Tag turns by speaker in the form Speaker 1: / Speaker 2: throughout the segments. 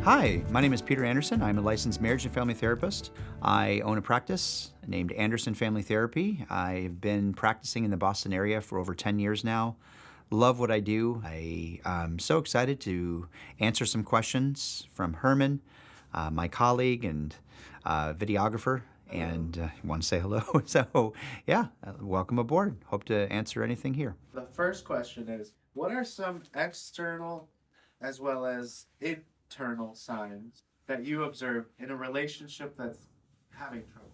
Speaker 1: Hi, my name is Peter Anderson. I'm a licensed marriage and family therapist. I own a practice named Anderson Family Therapy. I've been practicing in the Boston area for over 10 years now. Love what I do. I am so excited to answer some questions from Herman, my colleague and videographer, and want to say hello. So, yeah, welcome aboard. Hope to answer anything here.
Speaker 2: The first question is, what are some external as well as internal signs that you observe in a relationship that's having trouble?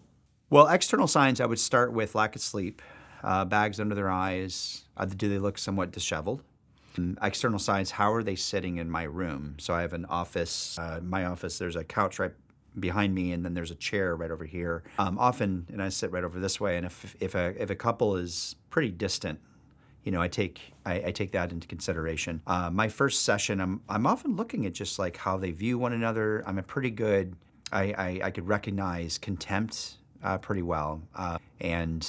Speaker 1: Well, external signs, I would start with lack of sleep, bags under their eyes. Do they look somewhat disheveled? External signs, how are they sitting in my room? So I have an office. My office, there's a couch right behind me, and then there's a chair right over here. Often, and I sit right over this way. And if a couple is pretty distant, I take that into consideration. My first session, I'm often looking at just like how they view one another. I'm a pretty good. I could recognize contempt pretty well, and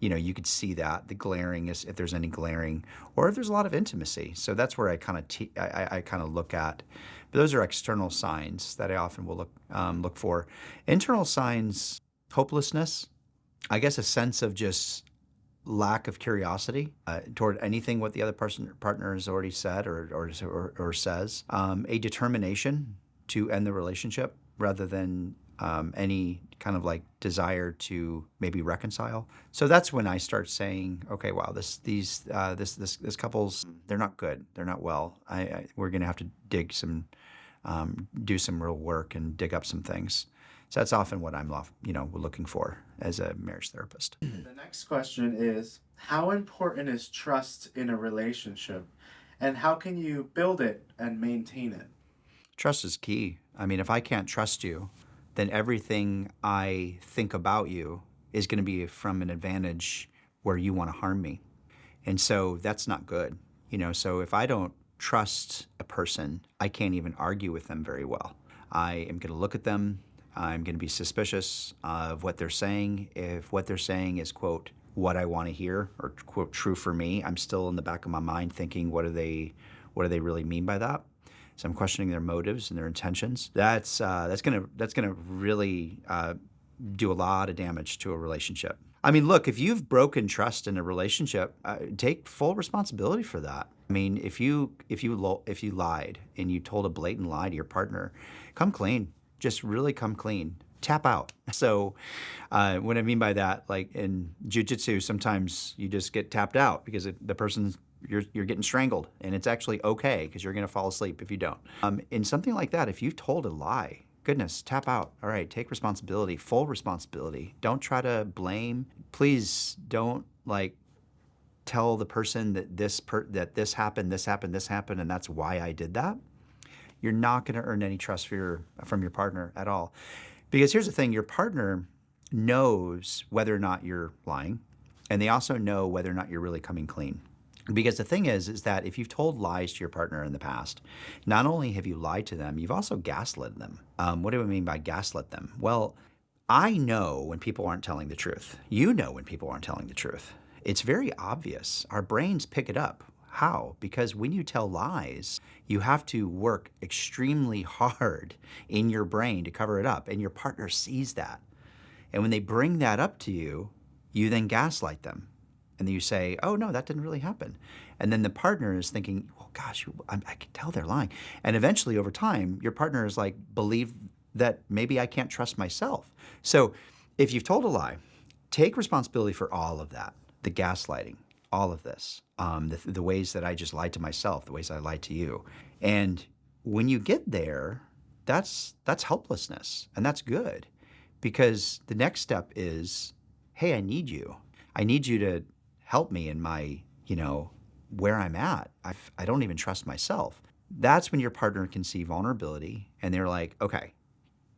Speaker 1: you could see that the glaring is if there's any glaring, or if there's a lot of intimacy. So that's where I kind of I kind of look at. But those are external signs that I often will look for. Internal signs, hopelessness. I guess a sense of just lack of curiosity toward anything what the other partner has already said or says. A determination to end the relationship rather than any kind of like desire to maybe reconcile. So that's when I start saying, okay, wow, this couple's, they're not good, they're not well. We're gonna have to do some real work and dig up some things. So that's often what I'm looking for as a marriage therapist.
Speaker 2: The next question is, how important is trust in a relationship, and how can you build it and maintain it?
Speaker 1: Trust is key. I mean, if I can't trust you, then everything I think about you is going to be from an advantage where you want to harm me. And so that's not good. So if I don't trust a person, I can't even argue with them very well. I am going to look at them. I'm going to be suspicious of what they're saying. If what they're saying is, quote, what I want to hear, or quote, true for me, I'm still in the back of my mind thinking, what do they really mean by that? So I'm questioning their motives and their intentions. That's gonna really do a lot of damage to a relationship. I mean, look, if you've broken trust in a relationship, take full responsibility for that. I mean, if you lied and you told a blatant lie to your partner, come clean. Just really come clean. Tap out. So what I mean by that, like in jiu-jitsu, sometimes you just get tapped out because the person's you're getting strangled, and it's actually okay because you're going to fall asleep if you don't. In something like that, if you've told a lie, goodness, tap out. All right, take responsibility, full responsibility. Don't try to blame. Please don't tell the person that this happened, and that's why I did that. You're not going to earn any trust from your partner at all. Because here's the thing, your partner knows whether or not you're lying, and they also know whether or not you're really coming clean. Because the thing is that if you've told lies to your partner in the past, not only have you lied to them, you've also gaslit them. What do I mean by gaslit them? Well, I know when people aren't telling the truth. You know when people aren't telling the truth. It's very obvious. Our brains pick it up. How? Because when you tell lies, you have to work extremely hard in your brain to cover it up, and your partner sees that. And when they bring that up to you, you then gaslight them. And then you say, oh, no, that didn't really happen. And then the partner is thinking, well, gosh, I can tell they're lying. And eventually, over time, your partner is like, believe that maybe I can't trust myself. So if you've told a lie, take responsibility for all of that, the gaslighting, all of this, the ways that I just lied to myself, the ways I lied to you. And when you get there, that's helplessness, and that's good, because the next step is, hey, I need you. I need you to help me in my, where I'm at. I don't even trust myself. That's when your partner can see vulnerability, and they're like, okay,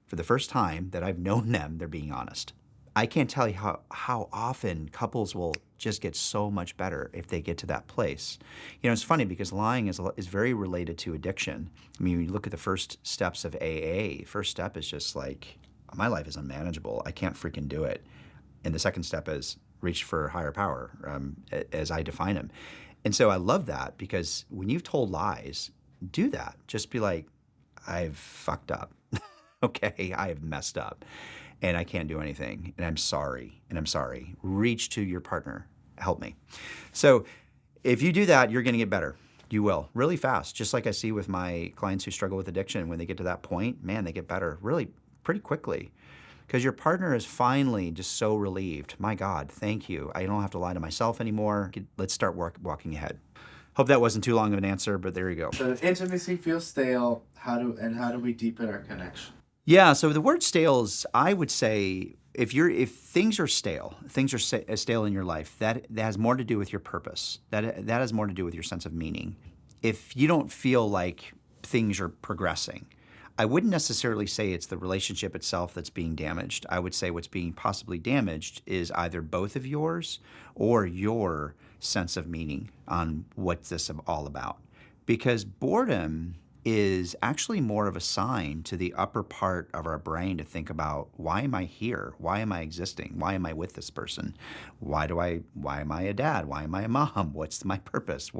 Speaker 1: for the first time that I've known them, they're being honest. I can't tell you how often couples will just get so much better if they get to that place. It's funny because lying is very related to addiction. I mean, when you look at the first steps of AA, first step is just like, my life is unmanageable. I can't freaking do it. And the second step is reach for higher power, as I define them. And so I love that, because when you've told lies, do that. Just be like, I've fucked up. Okay, I have messed up and I can't do anything and I'm sorry and I'm sorry. Reach to your partner. Help me. So if you do that, you're going to get better. You will really fast. Just like I see with my clients who struggle with addiction, when they get to that point, man, they get better really pretty quickly because your partner is finally just so relieved. My God, thank you. I don't have to lie to myself anymore. Let's start walking ahead. Hope that wasn't too long of an answer, but there you go.
Speaker 2: So intimacy feels stale. How do we deepen our connection?
Speaker 1: Yeah, so the word stale is, I would say, if things are stale, stale in your life, that has more to do with your purpose. That has more to do with your sense of meaning. If you don't feel like things are progressing, I wouldn't necessarily say it's the relationship itself that's being damaged. I would say what's being possibly damaged is either both of yours or your sense of meaning on what's this all about. Because boredom is actually more of a sign to the upper part of our brain to think about, why am I here? Why am I existing? Why am I with this person? Why am I a dad? Why am I a mom? What's my purpose?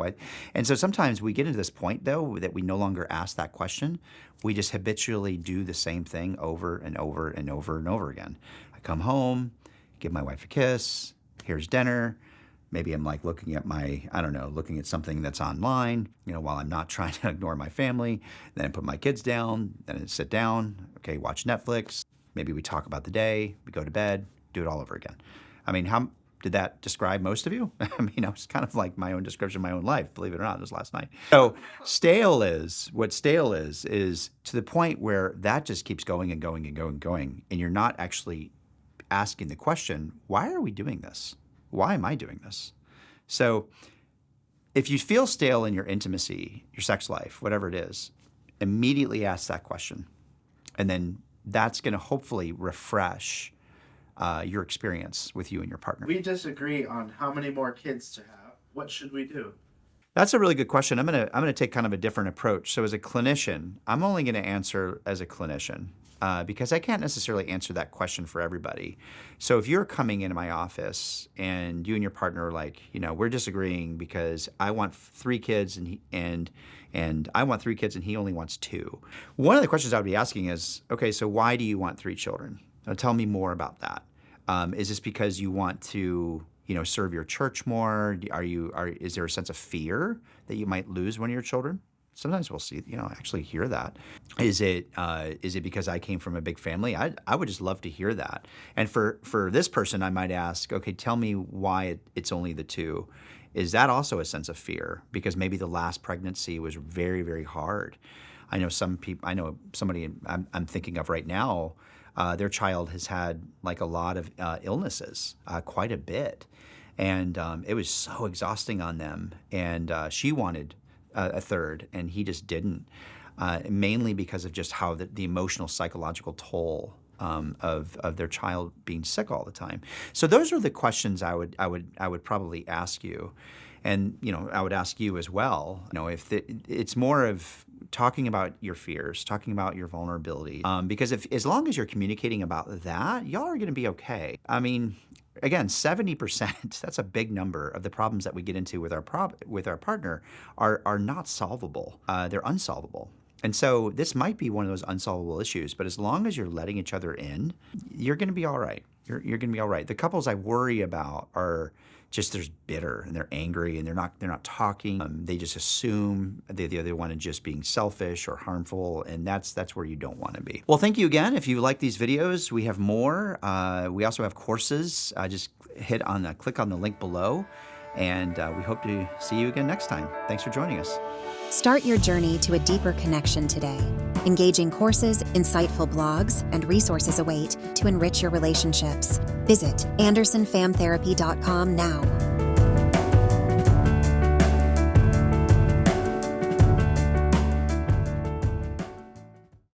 Speaker 1: And so sometimes we get into this point though that we no longer ask that question. We just habitually do the same thing over and over and over and over again. I come home, give my wife a kiss, here's dinner. Maybe I'm like looking at something that's online, while I'm not trying to ignore my family. Then I put my kids down, then I sit down, okay, watch Netflix. Maybe we talk about the day, we go to bed, do it all over again. I mean, how did that describe most of you? I mean, I was kind of like my own description of my own life, believe it or not, just last night. So what stale is to the point where that just keeps going and going and going and going, and you're not actually asking the question, why are we doing this? Why am I doing this? So if you feel stale in your intimacy, your sex life, whatever it is, immediately ask that question. And then that's going to hopefully refresh your experience with you and your partner.
Speaker 2: We disagree on how many more kids to have. What should we do?
Speaker 1: That's a really good question. I'm gonna take kind of a different approach. So as a clinician, I'm only going to answer as a clinician. Because I can't necessarily answer that question for everybody. So if you're coming into my office and you and your partner are like, we're disagreeing because I want 3 kids and I want 3 kids and he only wants 2. One of the questions I would be asking is, okay, so why do you want 3 children? Now, tell me more about that. Is this because you want to, serve your church more? Is there a sense of fear that you might lose one of your children? Sometimes we'll see, actually hear that. Is it because I came from a big family? I would just love to hear that. And for this person, I might ask, okay, tell me why it's only the 2. Is that also a sense of fear? Because maybe the last pregnancy was very, very hard. I know somebody I'm thinking of right now, their child has had like a lot of illnesses, quite a bit. And it was so exhausting on them. And she wanted a third, and he just didn't, mainly because of just how the emotional, psychological toll of their child being sick all the time. So those are the questions I would probably ask you, and I would ask you as well. If it's more of talking about your fears, talking about your vulnerability, because as long as you're communicating about that, y'all are going to be okay. I mean, again, 70%, that's a big number of the problems that we get into with our partner are not solvable. They're unsolvable. And so this might be one of those unsolvable issues, but as long as you're letting each other in, you're going to be all right. You're going to be all right. The couples I worry about are just they're bitter and they're angry and they're not talking. They just assume they're the other one and just being selfish or harmful, and that's where you don't want to be. Well, thank you again. If you like these videos, we have more. We also have courses. Just click on the link below, and we hope to see you again next time. Thanks for joining us.
Speaker 3: Start your journey to a deeper connection today. Engaging courses, insightful blogs, and resources await to enrich your relationships. Visit AndersonFamTherapy.com now.